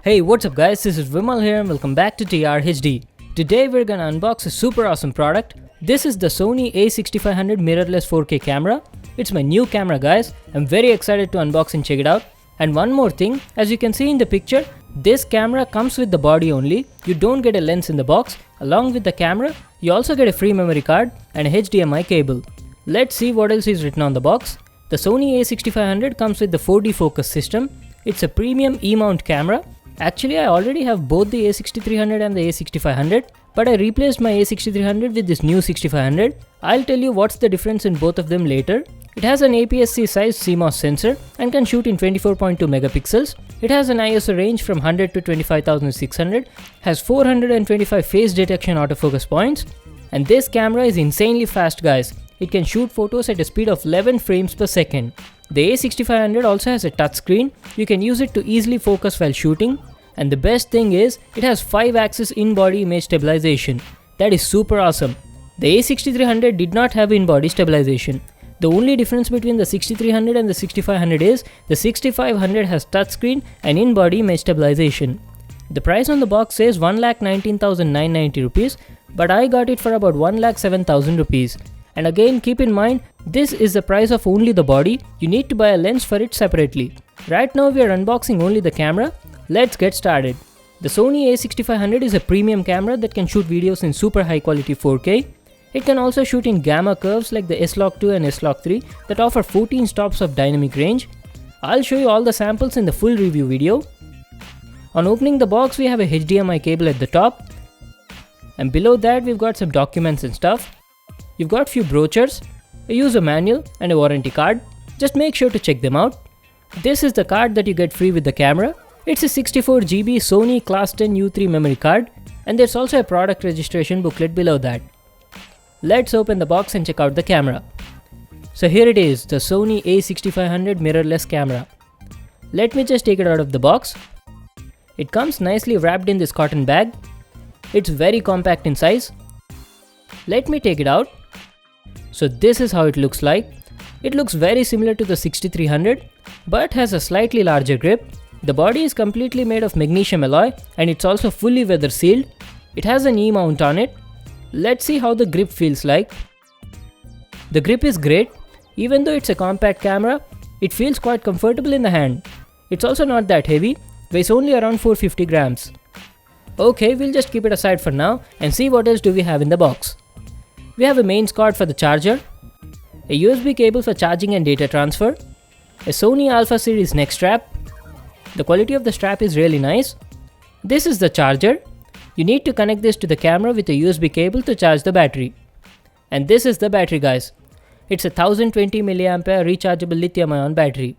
Hey, what's up guys, this is Vimal here and welcome back to TRHD. Today we're gonna unbox a super awesome product. This is the Sony a6500 mirrorless 4K camera. It's my new camera guys. I'm very excited to unbox and check it out. And one more thing, as you can see in the picture, this camera comes with the body only. You don't get a lens in the box. Along with the camera, you also get a free memory card and a HDMI cable. Let's see what else is written on the box. The Sony a6500 comes with the 4D focus system. It's a premium E-mount camera. Actually, I already have both the a6300 and the a6500, but I replaced my a6300 with this new 6500. I'll tell you what's the difference in both of them later. It has an APS-C sized CMOS sensor and can shoot in 24.2 megapixels. It has an ISO range from 100 to 25,600, has 425 phase detection autofocus points, and this camera is insanely fast guys. It can shoot photos at a speed of 11 frames per second. The a6500 also has a touchscreen. You can use it to easily focus while shooting. And the best thing is, it has 5-axis in-body image stabilization. That is super awesome. The a6300 did not have in-body stabilization. The only difference between the 6300 and the 6500 is, the 6500 has touchscreen and in-body image stabilization. The price on the box says 1,19,990 rupees, but I got it for about 1,07,000 rupees. And again, keep in mind, this is the price of only the body. You need to buy a lens for it separately. Right now we are unboxing only the camera. Let's get started. The Sony a6500 is a premium camera that can shoot videos in super high quality 4K. It can also shoot in gamma curves like the S-Log2 and S-Log3 that offer 14 stops of dynamic range. I'll show you all the samples in the full review video. On opening the box, we have a HDMI cable at the top. And below that we've got some documents and stuff. You've got few brochures, a user manual and a warranty card. Just make sure to check them out. This is the card that you get free with the camera. It's a 64GB Sony Class 10 U3 memory card, and there's also a product registration booklet below that. Let's open the box and check out the camera. So here it is, the Sony a6500 mirrorless camera. Let me just take it out of the box. It comes nicely wrapped in this cotton bag. It's very compact in size. Let me take it out. So this is how it looks like. It looks very similar to the 6300, but has a slightly larger grip. The body is completely made of magnesium alloy and it's also fully weather sealed. It has an E-mount on it. Let's see how the grip feels like. The grip is great. Even though it's a compact camera, it feels quite comfortable in the hand. It's also not that heavy, weighs only around 450 grams. Okay, we'll just keep it aside for now and see what else do we have in the box. We have a mains card for the charger, a USB cable for charging and data transfer, a Sony Alpha series neck strap. The quality of the strap is really nice. This is the charger. You need to connect this to the camera with a USB cable to charge the battery. And this is the battery guys. It's a 1020 mAh rechargeable lithium-ion battery.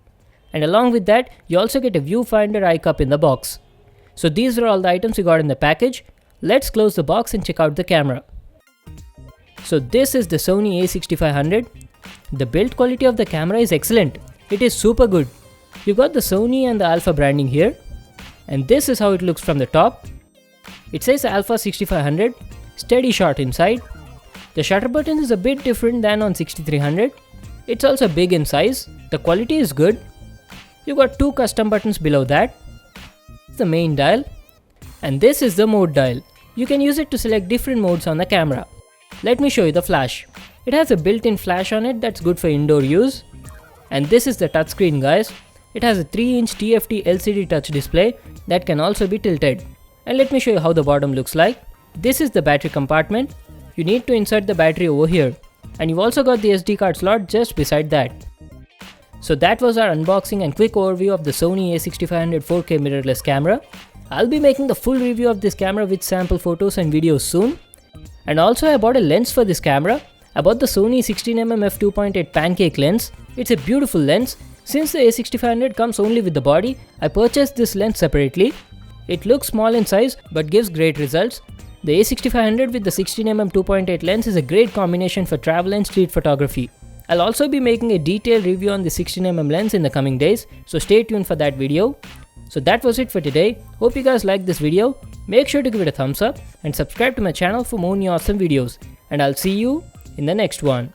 And along with that, you also get a viewfinder eye cup in the box. So these are all the items we got in the package. Let's close the box and check out the camera. So this is the Sony a6500. The build quality of the camera is excellent. It is super good. You got the Sony and the Alpha branding here. And this is how it looks from the top. It says Alpha 6500, steady shot inside. The shutter button is a bit different than on 6300. It's also big in size. The quality is good. You got two custom buttons below that. The main dial. And this is the mode dial. You can use it to select different modes on the camera. Let me show you the flash. It has a built-in flash on it that's good for indoor use. And this is the touchscreen guys. It has a 3-inch TFT LCD touch display that can also be tilted. And let me show you how the bottom looks like. This is the battery compartment. You need to insert the battery over here. And you've also got the SD card slot just beside that. So that was our unboxing and quick overview of the Sony a6500 4K mirrorless camera. I'll be making the full review of this camera with sample photos and videos soon. And also I bought a lens for this camera. I bought the Sony 16mm f2.8 pancake lens. It's a beautiful lens. Since the a6500 comes only with the body, I purchased this lens separately. It looks small in size but gives great results. The a6500 with the 16mm 2.8 lens is a great combination for travel and street photography. I'll also be making a detailed review on the 16mm lens in the coming days, so stay tuned for that video. So that was it for today. Hope you guys liked this video. Make sure to give it a thumbs up and subscribe to my channel for more new awesome videos. And I'll see you in the next one.